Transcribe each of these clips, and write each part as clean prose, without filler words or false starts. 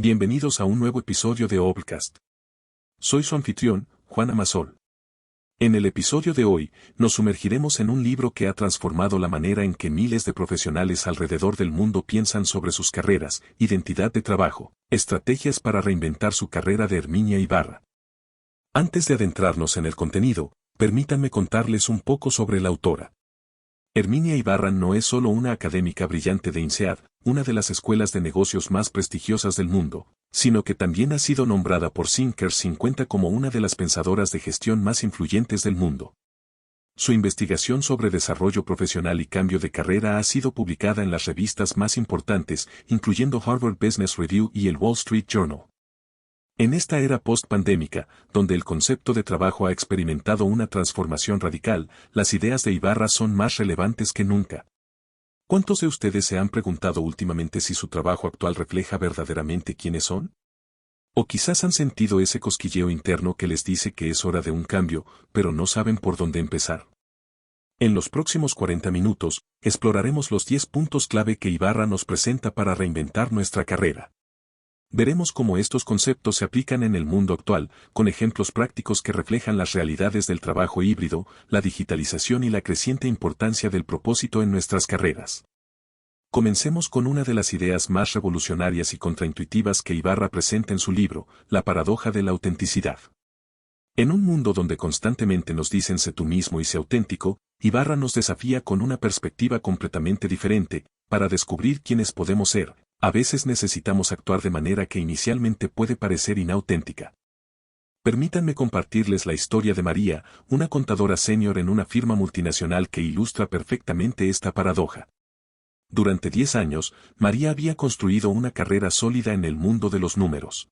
Bienvenidos a un nuevo episodio de Obcast. Soy su anfitrión, Juan Amasol. En el episodio de hoy, nos sumergiremos en un libro que ha transformado la manera en que miles de profesionales alrededor del mundo piensan sobre sus carreras, identidad de trabajo, estrategias para reinventar su carrera de Herminia Ibarra. Antes de adentrarnos en el contenido, permítanme contarles un poco sobre la autora. Herminia Ibarra no es solo una académica brillante de INSEAD, una de las escuelas de negocios más prestigiosas del mundo, sino que también ha sido nombrada por Thinkers 50 como una de las pensadoras de gestión más influyentes del mundo. Su investigación sobre desarrollo profesional y cambio de carrera ha sido publicada en las revistas más importantes, incluyendo Harvard Business Review y el Wall Street Journal. En esta era post-pandémica, donde el concepto de trabajo ha experimentado una transformación radical, las ideas de Ibarra son más relevantes que nunca. ¿Cuántos de ustedes se han preguntado últimamente si su trabajo actual refleja verdaderamente quiénes son? O quizás han sentido ese cosquilleo interno que les dice que es hora de un cambio, pero no saben por dónde empezar. En los próximos 40 minutos, exploraremos los 10 puntos clave que Ibarra nos presenta para reinventar nuestra carrera. Veremos cómo estos conceptos se aplican en el mundo actual, con ejemplos prácticos que reflejan las realidades del trabajo híbrido, la digitalización y la creciente importancia del propósito en nuestras carreras. Comencemos con una de las ideas más revolucionarias y contraintuitivas que Ibarra presenta en su libro, La paradoja de la autenticidad. En un mundo donde constantemente nos dicen sé tú mismo y sé auténtico, Ibarra nos desafía con una perspectiva completamente diferente, para descubrir quiénes podemos ser. A veces necesitamos actuar de manera que inicialmente puede parecer inauténtica. Permítanme compartirles la historia de María, una contadora senior en una firma multinacional que ilustra perfectamente esta paradoja. Durante 10 años, María había construido una carrera sólida en el mundo de los números.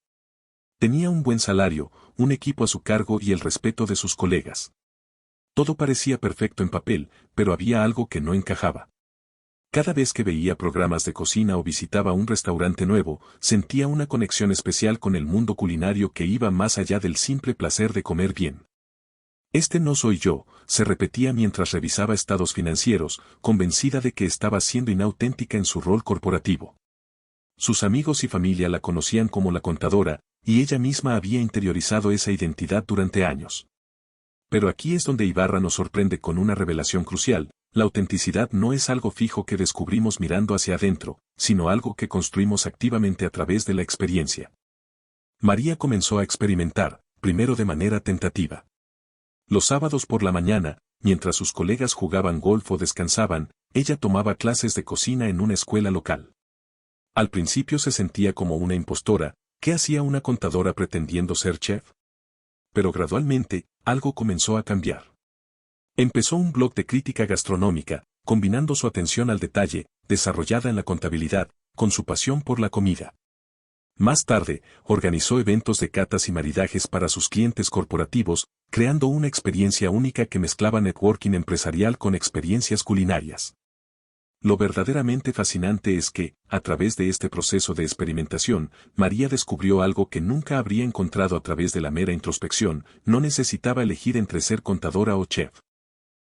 Tenía un buen salario, un equipo a su cargo y el respeto de sus colegas. Todo parecía perfecto en papel, pero había algo que no encajaba. Cada vez que veía programas de cocina o visitaba un restaurante nuevo, sentía una conexión especial con el mundo culinario que iba más allá del simple placer de comer bien. Este no soy yo, se repetía mientras revisaba estados financieros, convencida de que estaba siendo inauténtica en su rol corporativo. Sus amigos y familia la conocían como la contadora, y ella misma había interiorizado esa identidad durante años. Pero aquí es donde Ibarra nos sorprende con una revelación crucial. La autenticidad no es algo fijo que descubrimos mirando hacia adentro, sino algo que construimos activamente a través de la experiencia. María comenzó a experimentar, primero de manera tentativa. Los sábados por la mañana, mientras sus colegas jugaban golf o descansaban, ella tomaba clases de cocina en una escuela local. Al principio se sentía como una impostora. ¿Qué hacía una contadora pretendiendo ser chef? Pero gradualmente, algo comenzó a cambiar. Empezó un blog de crítica gastronómica, combinando su atención al detalle, desarrollada en la contabilidad, con su pasión por la comida. Más tarde, organizó eventos de catas y maridajes para sus clientes corporativos, creando una experiencia única que mezclaba networking empresarial con experiencias culinarias. Lo verdaderamente fascinante es que, a través de este proceso de experimentación, María descubrió algo que nunca habría encontrado a través de la mera introspección. No necesitaba elegir entre ser contadora o chef.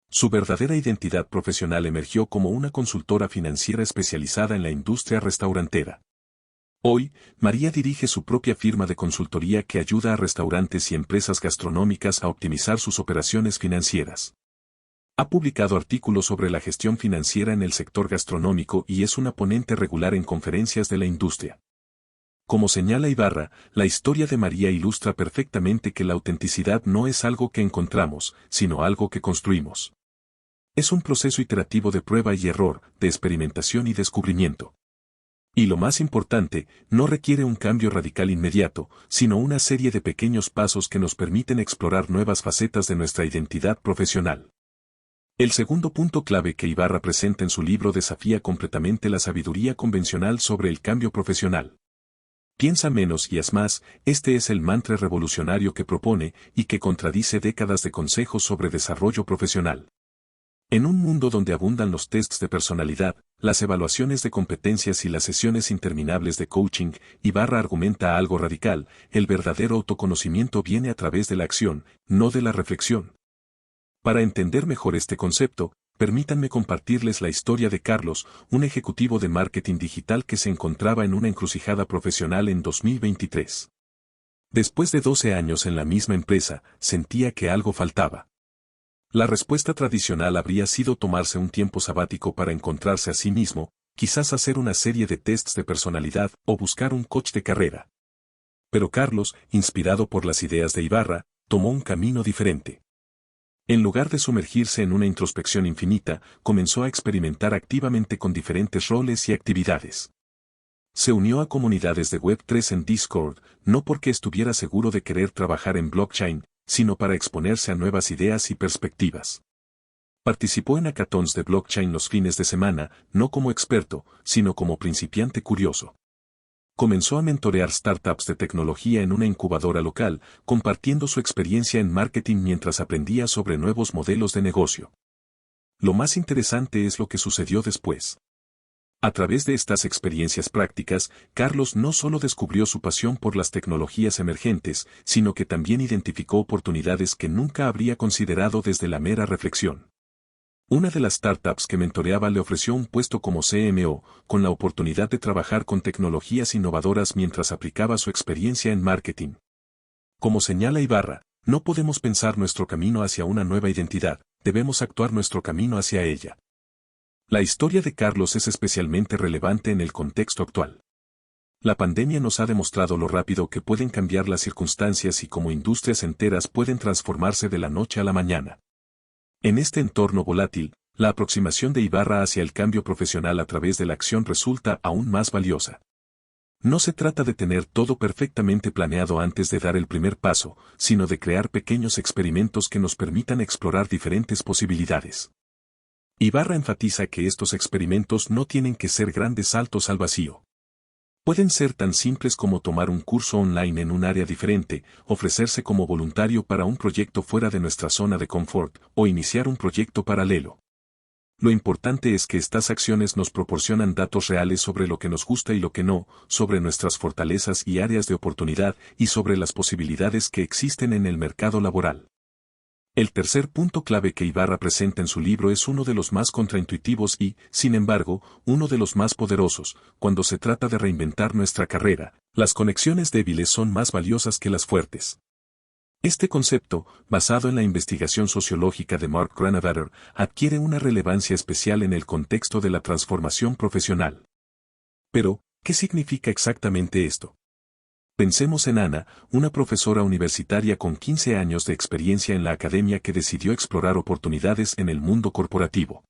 Su verdadera identidad profesional emergió como una consultora financiera especializada en la industria restaurantera. Hoy, María dirige su propia firma de consultoría que ayuda a restaurantes y empresas gastronómicas a optimizar sus operaciones financieras. Ha publicado artículos sobre la gestión financiera en el sector gastronómico y es una ponente regular en conferencias de la industria. Como señala Ibarra, la historia de María ilustra perfectamente que la autenticidad no es algo que encontramos, sino algo que construimos. Es un proceso iterativo de prueba y error, de experimentación y descubrimiento. Y lo más importante, no requiere un cambio radical inmediato, sino una serie de pequeños pasos que nos permiten explorar nuevas facetas de nuestra identidad profesional. El segundo punto clave que Ibarra presenta en su libro desafía completamente la sabiduría convencional sobre el cambio profesional. Piensa menos y haz más, este es el mantra revolucionario que propone y que contradice décadas de consejos sobre desarrollo profesional. En un mundo donde abundan los tests de personalidad, las evaluaciones de competencias y las sesiones interminables de coaching, Ibarra argumenta algo radical: el verdadero autoconocimiento viene a través de la acción, no de la reflexión. Para entender mejor este concepto, permítanme compartirles la historia de Carlos, un ejecutivo de marketing digital que se encontraba en una encrucijada profesional en 2023. Después de 12 años en la misma empresa, sentía que algo faltaba. La respuesta tradicional habría sido tomarse un tiempo sabático para encontrarse a sí mismo, quizás hacer una serie de tests de personalidad o buscar un coach de carrera. Pero Carlos, inspirado por las ideas de Ibarra, tomó un camino diferente. En lugar de sumergirse en una introspección infinita, comenzó a experimentar activamente con diferentes roles y actividades. Se unió a comunidades de Web3 en Discord, no porque estuviera seguro de querer trabajar en blockchain, sino para exponerse a nuevas ideas y perspectivas. Participó en hackathons de blockchain los fines de semana, no como experto, sino como principiante curioso. Comenzó a mentorear startups de tecnología en una incubadora local, compartiendo su experiencia en marketing mientras aprendía sobre nuevos modelos de negocio. Lo más interesante es lo que sucedió después. A través de estas experiencias prácticas, Carlos no solo descubrió su pasión por las tecnologías emergentes, sino que también identificó oportunidades que nunca habría considerado desde la mera reflexión. Una de las startups que mentoreaba le ofreció un puesto como CMO, con la oportunidad de trabajar con tecnologías innovadoras mientras aplicaba su experiencia en marketing. Como señala Ibarra, no podemos pensar nuestro camino hacia una nueva identidad, debemos actuar nuestro camino hacia ella. La historia de Carlos es especialmente relevante en el contexto actual. La pandemia nos ha demostrado lo rápido que pueden cambiar las circunstancias y cómo industrias enteras pueden transformarse de la noche a la mañana. En este entorno volátil, la aproximación de Ibarra hacia el cambio profesional a través de la acción resulta aún más valiosa. No se trata de tener todo perfectamente planeado antes de dar el primer paso, sino de crear pequeños experimentos que nos permitan explorar diferentes posibilidades. Ibarra enfatiza que estos experimentos no tienen que ser grandes saltos al vacío. Pueden ser tan simples como tomar un curso online en un área diferente, ofrecerse como voluntario para un proyecto fuera de nuestra zona de confort, o iniciar un proyecto paralelo. Lo importante es que estas acciones nos proporcionan datos reales sobre lo que nos gusta y lo que no, sobre nuestras fortalezas y áreas de oportunidad, y sobre las posibilidades que existen en el mercado laboral. El tercer punto clave que Ibarra presenta en su libro es uno de los más contraintuitivos y, sin embargo, uno de los más poderosos. Cuando se trata de reinventar nuestra carrera, las conexiones débiles son más valiosas que las fuertes. Este concepto, basado en la investigación sociológica de Mark Granovetter, adquiere una relevancia especial en el contexto de la transformación profesional. Pero, ¿qué significa exactamente esto? Pensemos en Ana, una profesora universitaria con 15 años de experiencia en la academia que decidió explorar oportunidades en el mundo corporativo.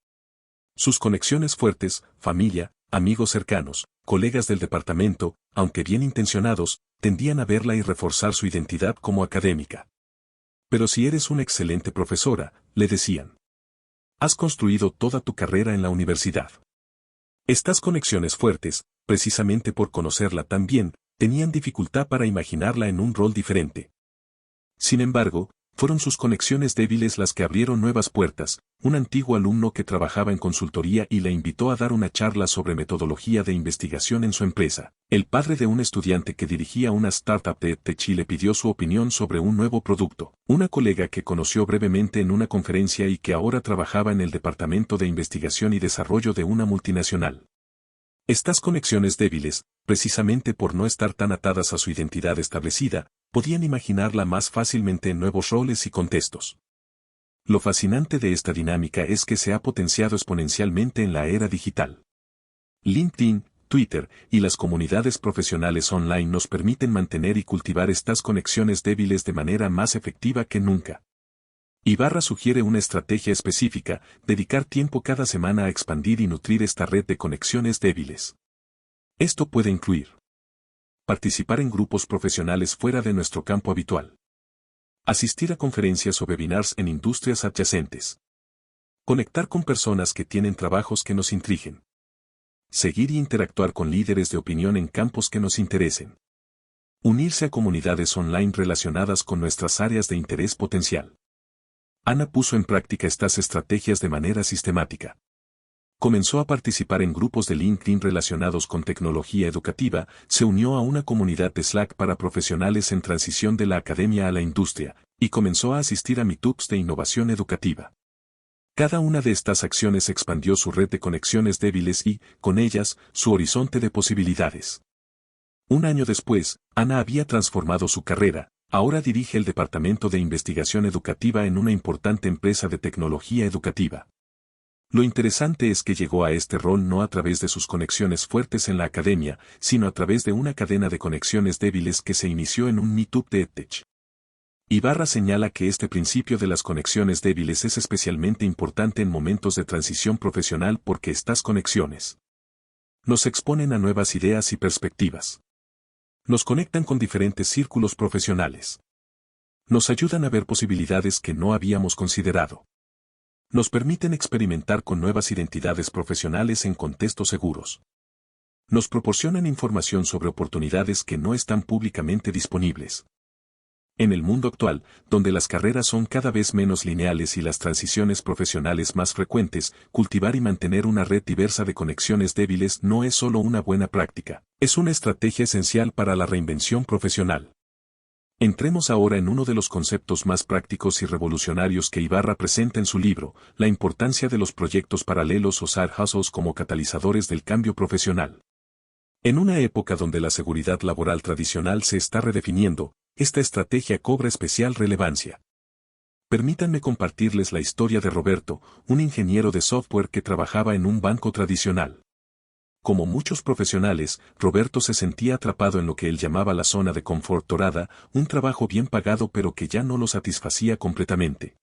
Sus conexiones fuertes, familia, amigos cercanos, colegas del departamento, aunque bien intencionados, tendían a verla y reforzar su identidad como académica. Pero si eres una excelente profesora, le decían. Has construido toda tu carrera en la universidad. Estas conexiones fuertes, precisamente por conocerla tan bien, tenían dificultad para imaginarla en un rol diferente. Sin embargo, fueron sus conexiones débiles las que abrieron nuevas puertas. Un antiguo alumno que trabajaba en consultoría y la invitó a dar una charla sobre metodología de investigación en su empresa. El padre de un estudiante que dirigía una startup de EdTech le pidió su opinión sobre un nuevo producto. Una colega que conoció brevemente en una conferencia y que ahora trabajaba en el departamento de investigación y desarrollo de una multinacional. Estas conexiones débiles, precisamente por no estar tan atadas a su identidad establecida, podían imaginarla más fácilmente en nuevos roles y contextos. Lo fascinante de esta dinámica es que se ha potenciado exponencialmente en la era digital. LinkedIn, Twitter y las comunidades profesionales online nos permiten mantener y cultivar estas conexiones débiles de manera más efectiva que nunca. Ibarra sugiere una estrategia específica, dedicar tiempo cada semana a expandir y nutrir esta red de conexiones débiles. Esto puede incluir participar en grupos profesionales fuera de nuestro campo habitual, asistir a conferencias o webinars en industrias adyacentes, conectar con personas que tienen trabajos que nos intrigen, seguir y interactuar con líderes de opinión en campos que nos interesen, unirse a comunidades online relacionadas con nuestras áreas de interés potencial. Ana puso en práctica estas estrategias de manera sistemática. Comenzó a participar en grupos de LinkedIn relacionados con tecnología educativa, se unió a una comunidad de Slack para profesionales en transición de la academia a la industria, y comenzó a asistir a meetups de innovación educativa. Cada una de estas acciones expandió su red de conexiones débiles y, con ellas, su horizonte de posibilidades. Un año después, Ana había transformado su carrera, ahora dirige el Departamento de Investigación Educativa en una importante empresa de tecnología educativa. Lo interesante es que llegó a este rol no a través de sus conexiones fuertes en la academia, sino a través de una cadena de conexiones débiles que se inició en un meetup de EdTech. Ibarra señala que este principio de las conexiones débiles es especialmente importante en momentos de transición profesional porque estas conexiones nos exponen a nuevas ideas y perspectivas. Nos conectan con diferentes círculos profesionales. Nos ayudan a ver posibilidades que no habíamos considerado. Nos permiten experimentar con nuevas identidades profesionales en contextos seguros. Nos proporcionan información sobre oportunidades que no están públicamente disponibles. En el mundo actual, donde las carreras son cada vez menos lineales y las transiciones profesionales más frecuentes, cultivar y mantener una red diversa de conexiones débiles no es solo una buena práctica, es una estrategia esencial para la reinvención profesional. Entremos ahora en uno de los conceptos más prácticos y revolucionarios que Ibarra presenta en su libro, la importancia de los proyectos paralelos o side hustles como catalizadores del cambio profesional. En una época donde la seguridad laboral tradicional se está redefiniendo, esta estrategia cobra especial relevancia. Permítanme compartirles la historia de Roberto, un ingeniero de software que trabajaba en un banco tradicional. Como muchos profesionales, Roberto se sentía atrapado en lo que él llamaba la zona de confort dorada, un trabajo bien pagado pero que ya no lo satisfacía completamente.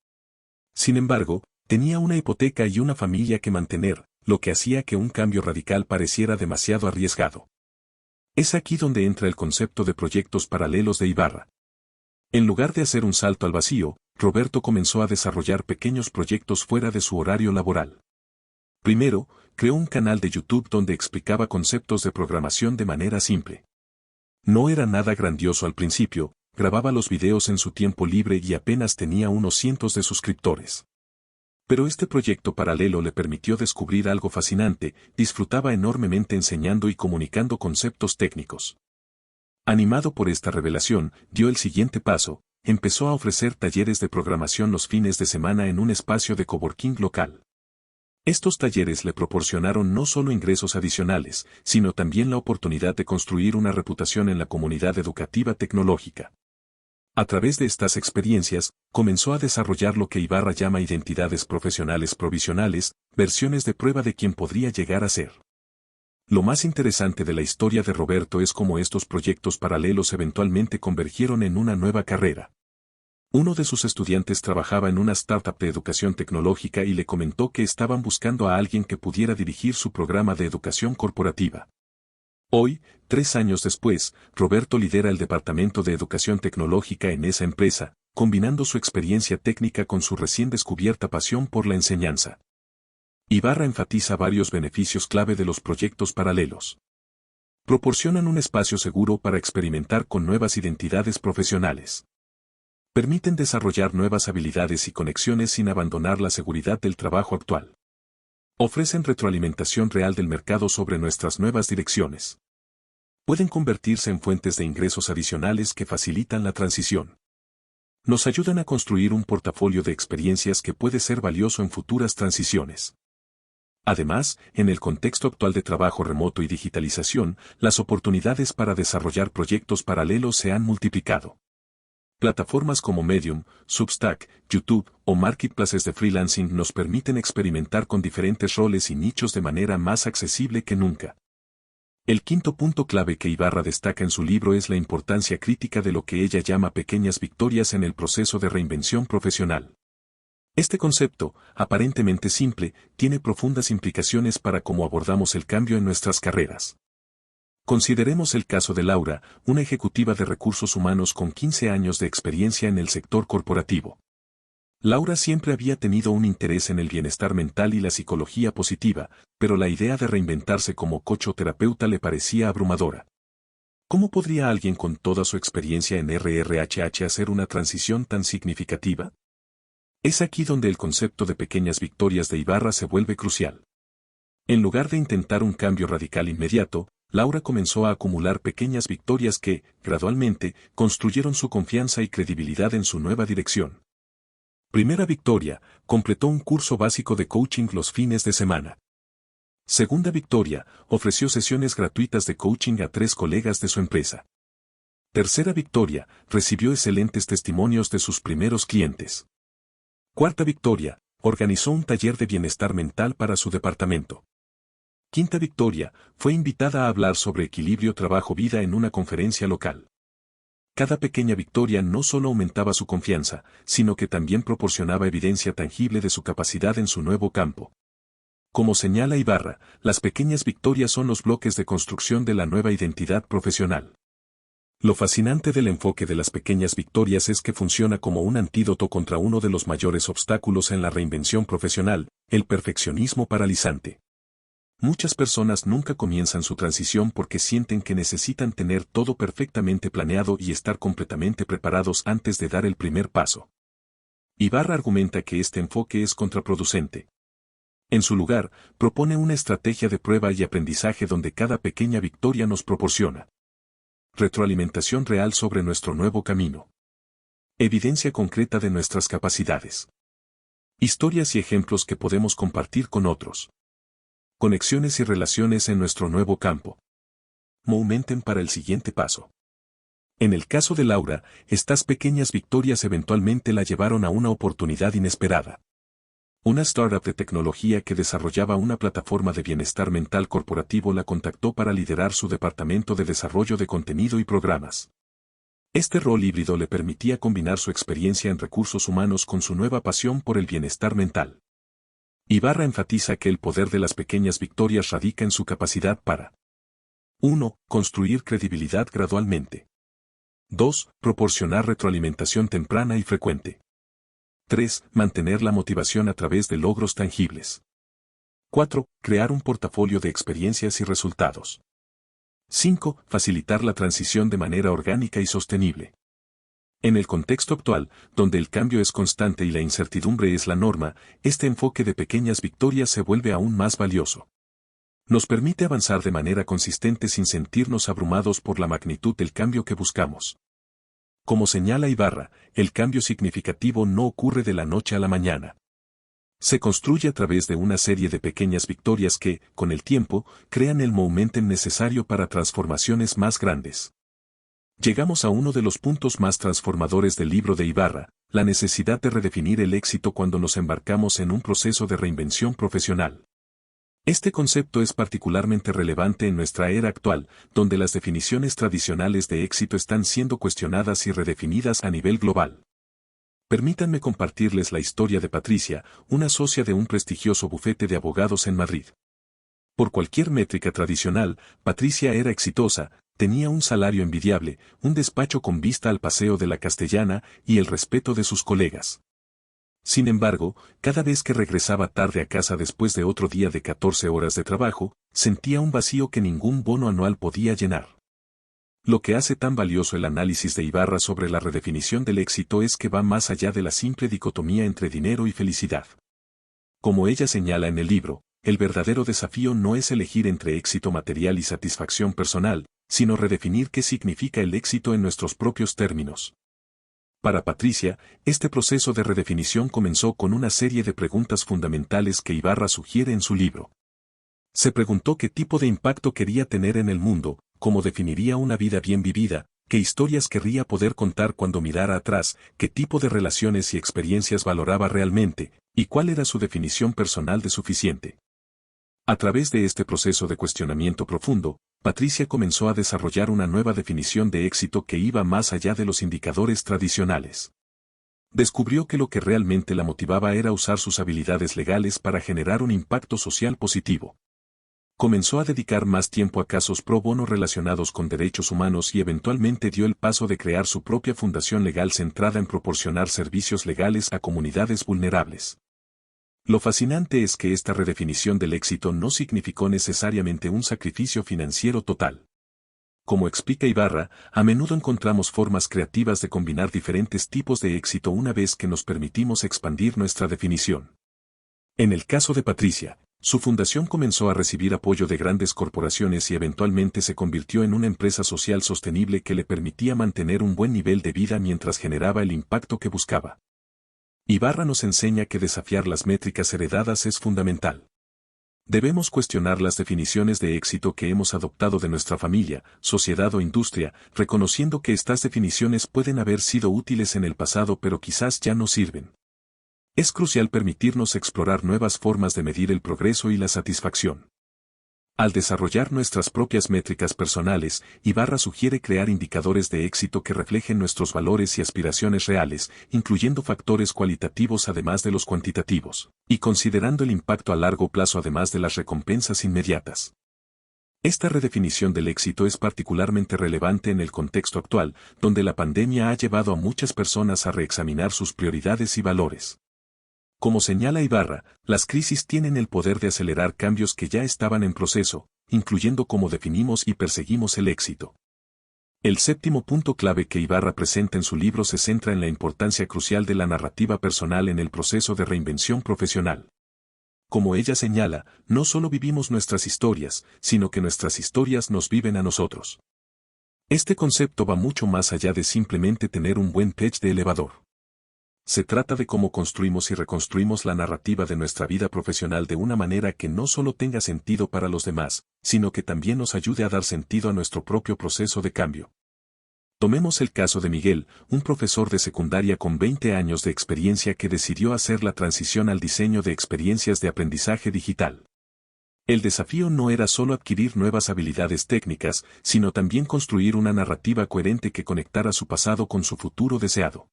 Sin embargo, tenía una hipoteca y una familia que mantener, lo que hacía que un cambio radical pareciera demasiado arriesgado. Es aquí donde entra el concepto de proyectos paralelos de Ibarra. En lugar de hacer un salto al vacío, Roberto comenzó a desarrollar pequeños proyectos fuera de su horario laboral. Primero, creó un canal de YouTube donde explicaba conceptos de programación de manera simple. No era nada grandioso al principio, grababa los videos en su tiempo libre y apenas tenía unos cientos de suscriptores. Pero este proyecto paralelo le permitió descubrir algo fascinante, disfrutaba enormemente enseñando y comunicando conceptos técnicos. Animado por esta revelación, dio el siguiente paso, empezó a ofrecer talleres de programación los fines de semana en un espacio de coworking local. Estos talleres le proporcionaron no solo ingresos adicionales, sino también la oportunidad de construir una reputación en la comunidad educativa tecnológica. A través de estas experiencias, comenzó a desarrollar lo que Ibarra llama identidades profesionales provisionales, versiones de prueba de quien podría llegar a ser. Lo más interesante de la historia de Roberto es cómo estos proyectos paralelos eventualmente convergieron en una nueva carrera. Uno de sus estudiantes trabajaba en una startup de educación tecnológica y le comentó que estaban buscando a alguien que pudiera dirigir su programa de educación corporativa. Hoy, 3 años después, Roberto lidera el departamento de educación tecnológica en esa empresa, combinando su experiencia técnica con su recién descubierta pasión por la enseñanza. Ibarra enfatiza varios beneficios clave de los proyectos paralelos. Proporcionan un espacio seguro para experimentar con nuevas identidades profesionales. Permiten desarrollar nuevas habilidades y conexiones sin abandonar la seguridad del trabajo actual. Ofrecen retroalimentación real del mercado sobre nuestras nuevas direcciones. Pueden convertirse en fuentes de ingresos adicionales que facilitan la transición. Nos ayudan a construir un portafolio de experiencias que puede ser valioso en futuras transiciones. Además, en el contexto actual de trabajo remoto y digitalización, las oportunidades para desarrollar proyectos paralelos se han multiplicado. Plataformas como Medium, Substack, YouTube o marketplaces de freelancing nos permiten experimentar con diferentes roles y nichos de manera más accesible que nunca. El quinto punto clave que Ibarra destaca en su libro es la importancia crítica de lo que ella llama pequeñas victorias en el proceso de reinvención profesional. Este concepto, aparentemente simple, tiene profundas implicaciones para cómo abordamos el cambio en nuestras carreras. Consideremos el caso de Laura, una ejecutiva de recursos humanos con 15 años de experiencia en el sector corporativo. Laura siempre había tenido un interés en el bienestar mental y la psicología positiva, pero la idea de reinventarse como coach o terapeuta le parecía abrumadora. ¿Cómo podría alguien con toda su experiencia en RRHH hacer una transición tan significativa? Es aquí donde el concepto de pequeñas victorias de Ibarra se vuelve crucial. En lugar de intentar un cambio radical inmediato, Laura comenzó a acumular pequeñas victorias que, gradualmente, construyeron su confianza y credibilidad en su nueva dirección. Primera victoria, completó un curso básico de coaching los fines de semana. Segunda victoria, ofreció sesiones gratuitas de coaching a 3 colegas de su empresa. Tercera victoria, recibió excelentes testimonios de sus primeros clientes. Cuarta victoria, organizó un taller de bienestar mental para su departamento. Quinta victoria, fue invitada a hablar sobre equilibrio trabajo-vida en una conferencia local. Cada pequeña victoria no solo aumentaba su confianza, sino que también proporcionaba evidencia tangible de su capacidad en su nuevo campo. Como señala Ibarra, las pequeñas victorias son los bloques de construcción de la nueva identidad profesional. Lo fascinante del enfoque de las pequeñas victorias es que funciona como un antídoto contra uno de los mayores obstáculos en la reinvención profesional, el perfeccionismo paralizante. Muchas personas nunca comienzan su transición porque sienten que necesitan tener todo perfectamente planeado y estar completamente preparados antes de dar el primer paso. Ibarra argumenta que este enfoque es contraproducente. En su lugar, propone una estrategia de prueba y aprendizaje donde cada pequeña victoria nos proporciona retroalimentación real sobre nuestro nuevo camino. Evidencia concreta de nuestras capacidades. Historias y ejemplos que podemos compartir con otros. Conexiones y relaciones en nuestro nuevo campo. Momenten para el siguiente paso. En el caso de Laura, estas pequeñas victorias eventualmente la llevaron a una oportunidad inesperada. Una startup de tecnología que desarrollaba una plataforma de bienestar mental corporativo la contactó para liderar su departamento de desarrollo de contenido y programas. Este rol híbrido le permitía combinar su experiencia en recursos humanos con su nueva pasión por el bienestar mental. Ibarra enfatiza que el poder de las pequeñas victorias radica en su capacidad para 1. Construir credibilidad gradualmente. 2. Proporcionar retroalimentación temprana y frecuente. 3. Mantener la motivación a través de logros tangibles. 4. Crear un portafolio de experiencias y resultados. 5. Facilitar la transición de manera orgánica y sostenible. En el contexto actual, donde el cambio es constante y la incertidumbre es la norma, este enfoque de pequeñas victorias se vuelve aún más valioso. Nos permite avanzar de manera consistente sin sentirnos abrumados por la magnitud del cambio que buscamos. Como señala Ibarra, el cambio significativo no ocurre de la noche a la mañana. Se construye a través de una serie de pequeñas victorias que, con el tiempo, crean el momentum necesario para transformaciones más grandes. Llegamos a uno de los puntos más transformadores del libro de Ibarra, la necesidad de redefinir el éxito cuando nos embarcamos en un proceso de reinvención profesional. Este concepto es particularmente relevante en nuestra era actual, donde las definiciones tradicionales de éxito están siendo cuestionadas y redefinidas a nivel global. Permítanme compartirles la historia de Patricia, una socia de un prestigioso bufete de abogados en Madrid. Por cualquier métrica tradicional, Patricia era exitosa, tenía un salario envidiable, un despacho con vista al Paseo de la Castellana y el respeto de sus colegas. Sin embargo, cada vez que regresaba tarde a casa después de otro día de 14 horas de trabajo, sentía un vacío que ningún bono anual podía llenar. Lo que hace tan valioso el análisis de Ibarra sobre la redefinición del éxito es que va más allá de la simple dicotomía entre dinero y felicidad. Como ella señala en el libro, el verdadero desafío no es elegir entre éxito material y satisfacción personal, sino redefinir qué significa el éxito en nuestros propios términos. Para Patricia, este proceso de redefinición comenzó con una serie de preguntas fundamentales que Ibarra sugiere en su libro. Se preguntó qué tipo de impacto quería tener en el mundo, cómo definiría una vida bien vivida, qué historias querría poder contar cuando mirara atrás, qué tipo de relaciones y experiencias valoraba realmente, y cuál era su definición personal de suficiente. A través de este proceso de cuestionamiento profundo, Patricia comenzó a desarrollar una nueva definición de éxito que iba más allá de los indicadores tradicionales. Descubrió que lo que realmente la motivaba era usar sus habilidades legales para generar un impacto social positivo. Comenzó a dedicar más tiempo a casos pro bono relacionados con derechos humanos y eventualmente dio el paso de crear su propia fundación legal centrada en proporcionar servicios legales a comunidades vulnerables. Lo fascinante es que esta redefinición del éxito no significó necesariamente un sacrificio financiero total. Como explica Ibarra, a menudo encontramos formas creativas de combinar diferentes tipos de éxito una vez que nos permitimos expandir nuestra definición. En el caso de Patricia, su fundación comenzó a recibir apoyo de grandes corporaciones y eventualmente se convirtió en una empresa social sostenible que le permitía mantener un buen nivel de vida mientras generaba el impacto que buscaba. Ibarra nos enseña que desafiar las métricas heredadas es fundamental. Debemos cuestionar las definiciones de éxito que hemos adoptado de nuestra familia, sociedad o industria, reconociendo que estas definiciones pueden haber sido útiles en el pasado pero quizás ya no sirven. Es crucial permitirnos explorar nuevas formas de medir el progreso y la satisfacción. Al desarrollar nuestras propias métricas personales, Ibarra sugiere crear indicadores de éxito que reflejen nuestros valores y aspiraciones reales, incluyendo factores cualitativos además de los cuantitativos, y considerando el impacto a largo plazo además de las recompensas inmediatas. Esta redefinición del éxito es particularmente relevante en el contexto actual, donde la pandemia ha llevado a muchas personas a reexaminar sus prioridades y valores. Como señala Ibarra, las crisis tienen el poder de acelerar cambios que ya estaban en proceso, incluyendo cómo definimos y perseguimos el éxito. El séptimo punto clave que Ibarra presenta en su libro se centra en la importancia crucial de la narrativa personal en el proceso de reinvención profesional. Como ella señala, no solo vivimos nuestras historias, sino que nuestras historias nos viven a nosotros. Este concepto va mucho más allá de simplemente tener un buen pitch de elevador. Se trata de cómo construimos y reconstruimos la narrativa de nuestra vida profesional de una manera que no solo tenga sentido para los demás, sino que también nos ayude a dar sentido a nuestro propio proceso de cambio. Tomemos el caso de Miguel, un profesor de secundaria con 20 años de experiencia que decidió hacer la transición al diseño de experiencias de aprendizaje digital. El desafío no era solo adquirir nuevas habilidades técnicas, sino también construir una narrativa coherente que conectara su pasado con su futuro deseado.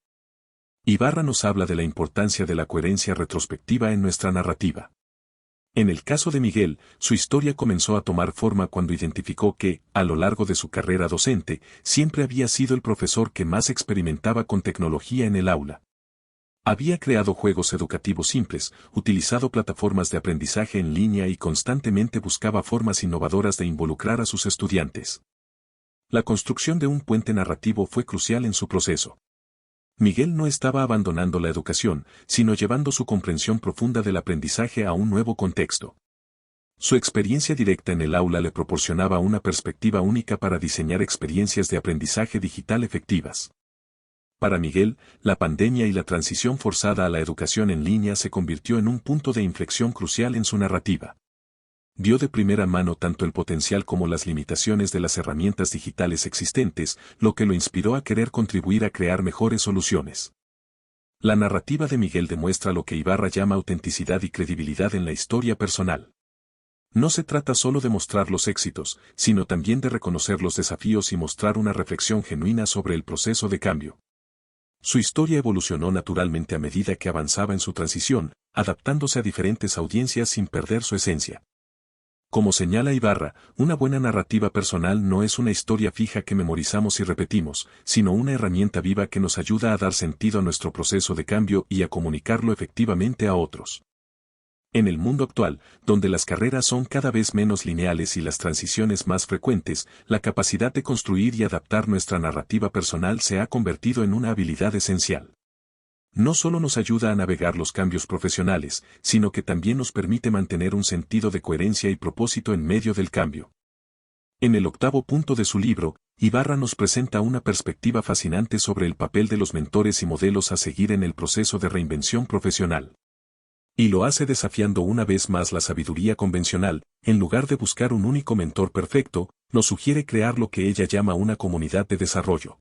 Ibarra nos habla de la importancia de la coherencia retrospectiva en nuestra narrativa. En el caso de Miguel, su historia comenzó a tomar forma cuando identificó que, a lo largo de su carrera docente, siempre había sido el profesor que más experimentaba con tecnología en el aula. Había creado juegos educativos simples, utilizado plataformas de aprendizaje en línea y constantemente buscaba formas innovadoras de involucrar a sus estudiantes. La construcción de un puente narrativo fue crucial en su proceso. Miguel no estaba abandonando la educación, sino llevando su comprensión profunda del aprendizaje a un nuevo contexto. Su experiencia directa en el aula le proporcionaba una perspectiva única para diseñar experiencias de aprendizaje digital efectivas. Para Miguel, la pandemia y la transición forzada a la educación en línea se convirtió en un punto de inflexión crucial en su narrativa. Vio de primera mano tanto el potencial como las limitaciones de las herramientas digitales existentes, lo que lo inspiró a querer contribuir a crear mejores soluciones. La narrativa de Miguel demuestra lo que Ibarra llama autenticidad y credibilidad en la historia personal. No se trata solo de mostrar los éxitos, sino también de reconocer los desafíos y mostrar una reflexión genuina sobre el proceso de cambio. Su historia evolucionó naturalmente a medida que avanzaba en su transición, adaptándose a diferentes audiencias sin perder su esencia. Como señala Ibarra, una buena narrativa personal no es una historia fija que memorizamos y repetimos, sino una herramienta viva que nos ayuda a dar sentido a nuestro proceso de cambio y a comunicarlo efectivamente a otros. En el mundo actual, donde las carreras son cada vez menos lineales y las transiciones más frecuentes, la capacidad de construir y adaptar nuestra narrativa personal se ha convertido en una habilidad esencial. No solo nos ayuda a navegar los cambios profesionales, sino que también nos permite mantener un sentido de coherencia y propósito en medio del cambio. En el octavo punto de su libro, Ibarra nos presenta una perspectiva fascinante sobre el papel de los mentores y modelos a seguir en el proceso de reinvención profesional. Y lo hace desafiando una vez más la sabiduría convencional, en lugar de buscar un único mentor perfecto, nos sugiere crear lo que ella llama una comunidad de desarrollo.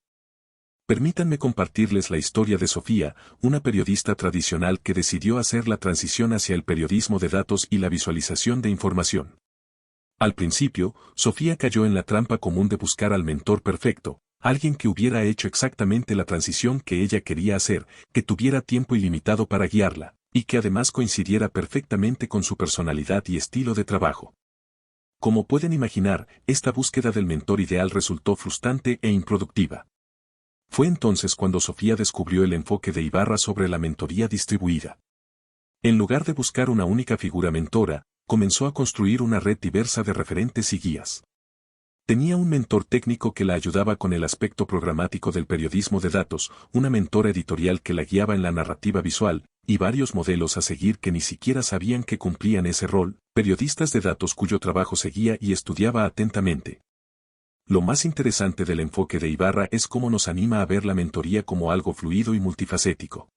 Permítanme compartirles la historia de Sofía, una periodista tradicional que decidió hacer la transición hacia el periodismo de datos y la visualización de información. Al principio, Sofía cayó en la trampa común de buscar al mentor perfecto, alguien que hubiera hecho exactamente la transición que ella quería hacer, que tuviera tiempo ilimitado para guiarla, y que además coincidiera perfectamente con su personalidad y estilo de trabajo. Como pueden imaginar, esta búsqueda del mentor ideal resultó frustrante e improductiva. Fue entonces cuando Sofía descubrió el enfoque de Ibarra sobre la mentoría distribuida. En lugar de buscar una única figura mentora, comenzó a construir una red diversa de referentes y guías. Tenía un mentor técnico que la ayudaba con el aspecto programático del periodismo de datos, una mentora editorial que la guiaba en la narrativa visual, y varios modelos a seguir que ni siquiera sabían que cumplían ese rol, periodistas de datos cuyo trabajo seguía y estudiaba atentamente. Lo más interesante del enfoque de Ibarra es cómo nos anima a ver la mentoría como algo fluido y multifacético.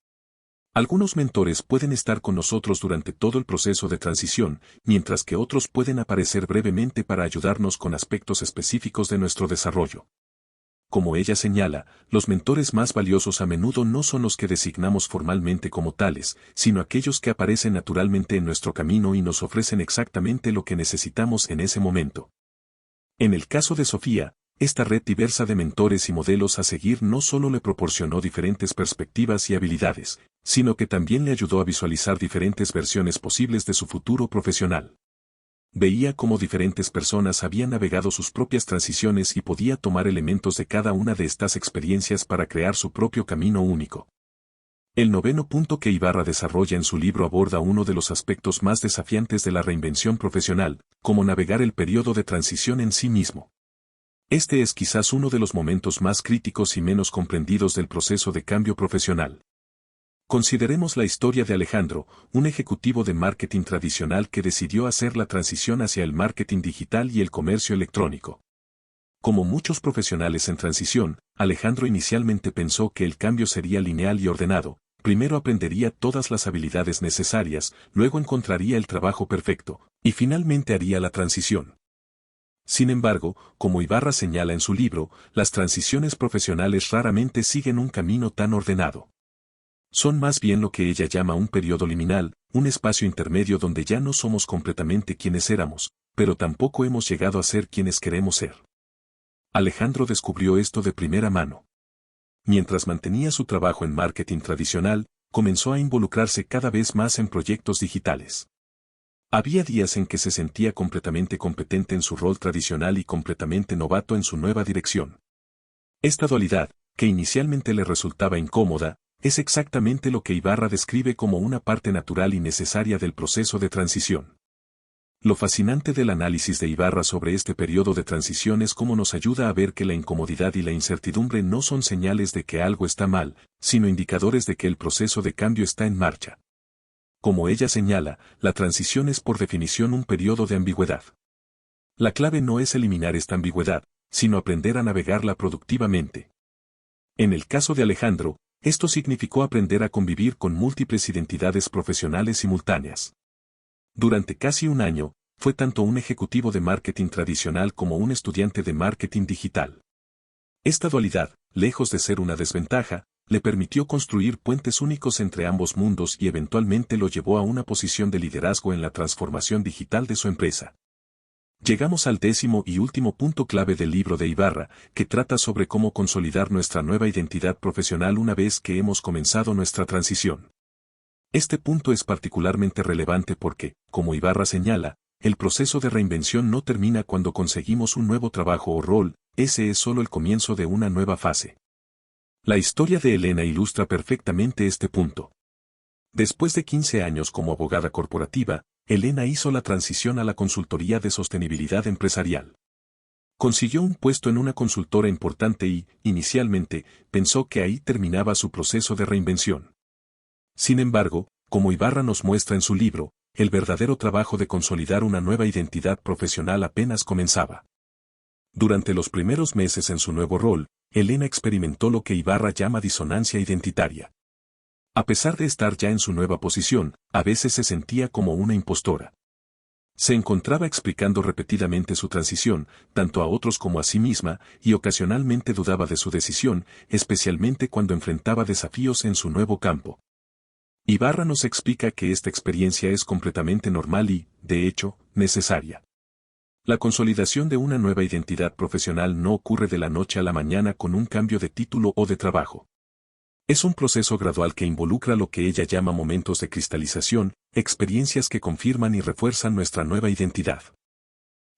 Algunos mentores pueden estar con nosotros durante todo el proceso de transición, mientras que otros pueden aparecer brevemente para ayudarnos con aspectos específicos de nuestro desarrollo. Como ella señala, los mentores más valiosos a menudo no son los que designamos formalmente como tales, sino aquellos que aparecen naturalmente en nuestro camino y nos ofrecen exactamente lo que necesitamos en ese momento. En el caso de Sofía, esta red diversa de mentores y modelos a seguir no solo le proporcionó diferentes perspectivas y habilidades, sino que también le ayudó a visualizar diferentes versiones posibles de su futuro profesional. Veía cómo diferentes personas habían navegado sus propias transiciones y podía tomar elementos de cada una de estas experiencias para crear su propio camino único. El noveno punto que Ibarra desarrolla en su libro aborda uno de los aspectos más desafiantes de la reinvención profesional, como navegar el periodo de transición en sí mismo. Este es quizás uno de los momentos más críticos y menos comprendidos del proceso de cambio profesional. Consideremos la historia de Alejandro, un ejecutivo de marketing tradicional que decidió hacer la transición hacia el marketing digital y el comercio electrónico. Como muchos profesionales en transición, Alejandro inicialmente pensó que el cambio sería lineal y ordenado. Primero aprendería todas las habilidades necesarias, luego encontraría el trabajo perfecto, y finalmente haría la transición. Sin embargo, como Ibarra señala en su libro, las transiciones profesionales raramente siguen un camino tan ordenado. Son más bien lo que ella llama un periodo liminal, un espacio intermedio donde ya no somos completamente quienes éramos, pero tampoco hemos llegado a ser quienes queremos ser. Alejandro descubrió esto de primera mano. Mientras mantenía su trabajo en marketing tradicional, comenzó a involucrarse cada vez más en proyectos digitales. Había días en que se sentía completamente competente en su rol tradicional y completamente novato en su nueva dirección. Esta dualidad, que inicialmente le resultaba incómoda, es exactamente lo que Ibarra describe como una parte natural y necesaria del proceso de transición. Lo fascinante del análisis de Ibarra sobre este periodo de transición es cómo nos ayuda a ver que la incomodidad y la incertidumbre no son señales de que algo está mal, sino indicadores de que el proceso de cambio está en marcha. Como ella señala, la transición es por definición un periodo de ambigüedad. La clave no es eliminar esta ambigüedad, sino aprender a navegarla productivamente. En el caso de Alejandro, esto significó aprender a convivir con múltiples identidades profesionales simultáneas. Durante casi un año, fue tanto un ejecutivo de marketing tradicional como un estudiante de marketing digital. Esta dualidad, lejos de ser una desventaja, le permitió construir puentes únicos entre ambos mundos y eventualmente lo llevó a una posición de liderazgo en la transformación digital de su empresa. Llegamos al décimo y último punto clave del libro de Ibarra, que trata sobre cómo consolidar nuestra nueva identidad profesional una vez que hemos comenzado nuestra transición. Este punto es particularmente relevante porque, como Ibarra señala, el proceso de reinvención no termina cuando conseguimos un nuevo trabajo o rol, ese es solo el comienzo de una nueva fase. La historia de Elena ilustra perfectamente este punto. Después de 15 años como abogada corporativa, Elena hizo la transición a la consultoría de sostenibilidad empresarial. Consiguió un puesto en una consultora importante y, inicialmente, pensó que ahí terminaba su proceso de reinvención. Sin embargo, como Ibarra nos muestra en su libro, el verdadero trabajo de consolidar una nueva identidad profesional apenas comenzaba. Durante los primeros meses en su nuevo rol, Elena experimentó lo que Ibarra llama disonancia identitaria. A pesar de estar ya en su nueva posición, a veces se sentía como una impostora. Se encontraba explicando repetidamente su transición, tanto a otros como a sí misma, y ocasionalmente dudaba de su decisión, especialmente cuando enfrentaba desafíos en su nuevo campo. Ibarra nos explica que esta experiencia es completamente normal y, de hecho, necesaria. La consolidación de una nueva identidad profesional no ocurre de la noche a la mañana con un cambio de título o de trabajo. Es un proceso gradual que involucra lo que ella llama momentos de cristalización, experiencias que confirman y refuerzan nuestra nueva identidad.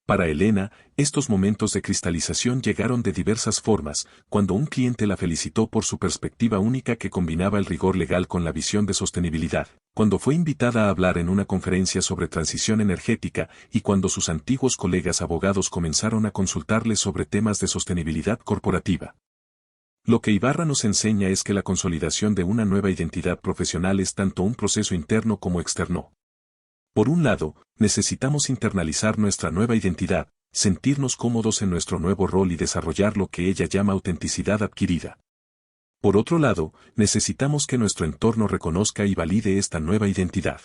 Para Elena, estos momentos de cristalización llegaron de diversas formas, cuando un cliente la felicitó por su perspectiva única que combinaba el rigor legal con la visión de sostenibilidad, cuando fue invitada a hablar en una conferencia sobre transición energética y cuando sus antiguos colegas abogados comenzaron a consultarle sobre temas de sostenibilidad corporativa. Lo que Ibarra nos enseña es que la consolidación de una nueva identidad profesional es tanto un proceso interno como externo. Por un lado, necesitamos internalizar nuestra nueva identidad, sentirnos cómodos en nuestro nuevo rol y desarrollar lo que ella llama autenticidad adquirida. Por otro lado, necesitamos que nuestro entorno reconozca y valide esta nueva identidad.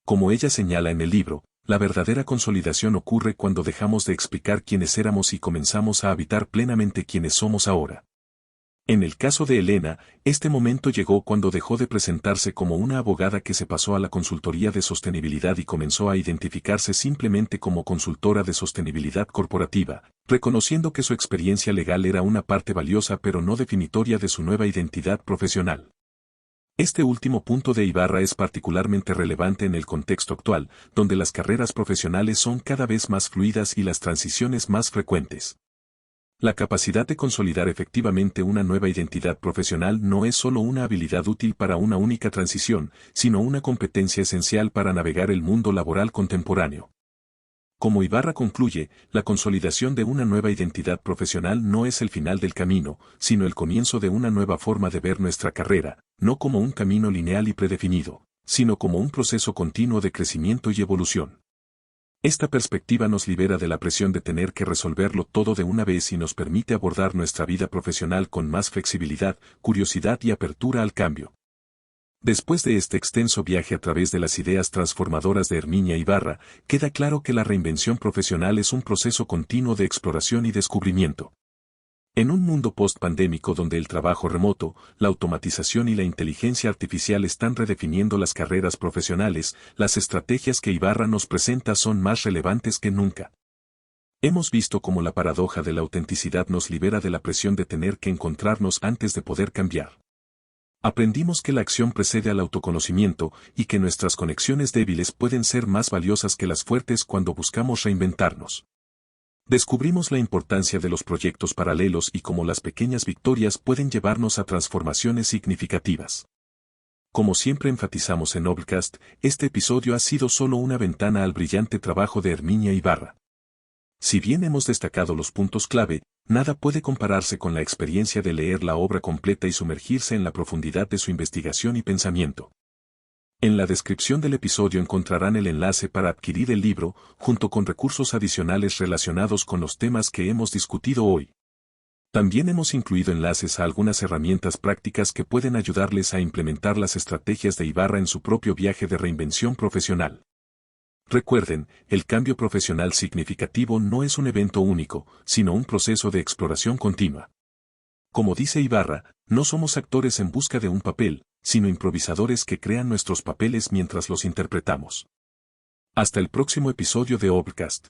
Como ella señala en el libro, la verdadera consolidación ocurre cuando dejamos de explicar quiénes éramos y comenzamos a habitar plenamente quienes somos ahora. En el caso de Elena, este momento llegó cuando dejó de presentarse como una abogada que se pasó a la consultoría de sostenibilidad y comenzó a identificarse simplemente como consultora de sostenibilidad corporativa, reconociendo que su experiencia legal era una parte valiosa pero no definitoria de su nueva identidad profesional. Este último punto de Ibarra es particularmente relevante en el contexto actual, donde las carreras profesionales son cada vez más fluidas y las transiciones más frecuentes. La capacidad de consolidar efectivamente una nueva identidad profesional no es solo una habilidad útil para una única transición, sino una competencia esencial para navegar el mundo laboral contemporáneo. Como Ibarra concluye, la consolidación de una nueva identidad profesional no es el final del camino, sino el comienzo de una nueva forma de ver nuestra carrera, no como un camino lineal y predefinido, sino como un proceso continuo de crecimiento y evolución. Esta perspectiva nos libera de la presión de tener que resolverlo todo de una vez y nos permite abordar nuestra vida profesional con más flexibilidad, curiosidad y apertura al cambio. Después de este extenso viaje a través de las ideas transformadoras de Herminia Ibarra, queda claro que la reinvención profesional es un proceso continuo de exploración y descubrimiento. En un mundo post-pandémico donde el trabajo remoto, la automatización y la inteligencia artificial están redefiniendo las carreras profesionales, las estrategias que Ibarra nos presenta son más relevantes que nunca. Hemos visto cómo la paradoja de la autenticidad nos libera de la presión de tener que encontrarnos antes de poder cambiar. Aprendimos que la acción precede al autoconocimiento y que nuestras conexiones débiles pueden ser más valiosas que las fuertes cuando buscamos reinventarnos. Descubrimos la importancia de los proyectos paralelos y cómo las pequeñas victorias pueden llevarnos a transformaciones significativas. Como siempre enfatizamos en Obcast, este episodio ha sido solo una ventana al brillante trabajo de Herminia Ibarra. Si bien hemos destacado los puntos clave, nada puede compararse con la experiencia de leer la obra completa y sumergirse en la profundidad de su investigación y pensamiento. En la descripción del episodio encontrarán el enlace para adquirir el libro, junto con recursos adicionales relacionados con los temas que hemos discutido hoy. También hemos incluido enlaces a algunas herramientas prácticas que pueden ayudarles a implementar las estrategias de Ibarra en su propio viaje de reinvención profesional. Recuerden, el cambio profesional significativo no es un evento único, sino un proceso de exploración continua. Como dice Ibarra, no somos actores en busca de un papel, sino improvisadores que crean nuestros papeles mientras los interpretamos. Hasta el próximo episodio de Obcast.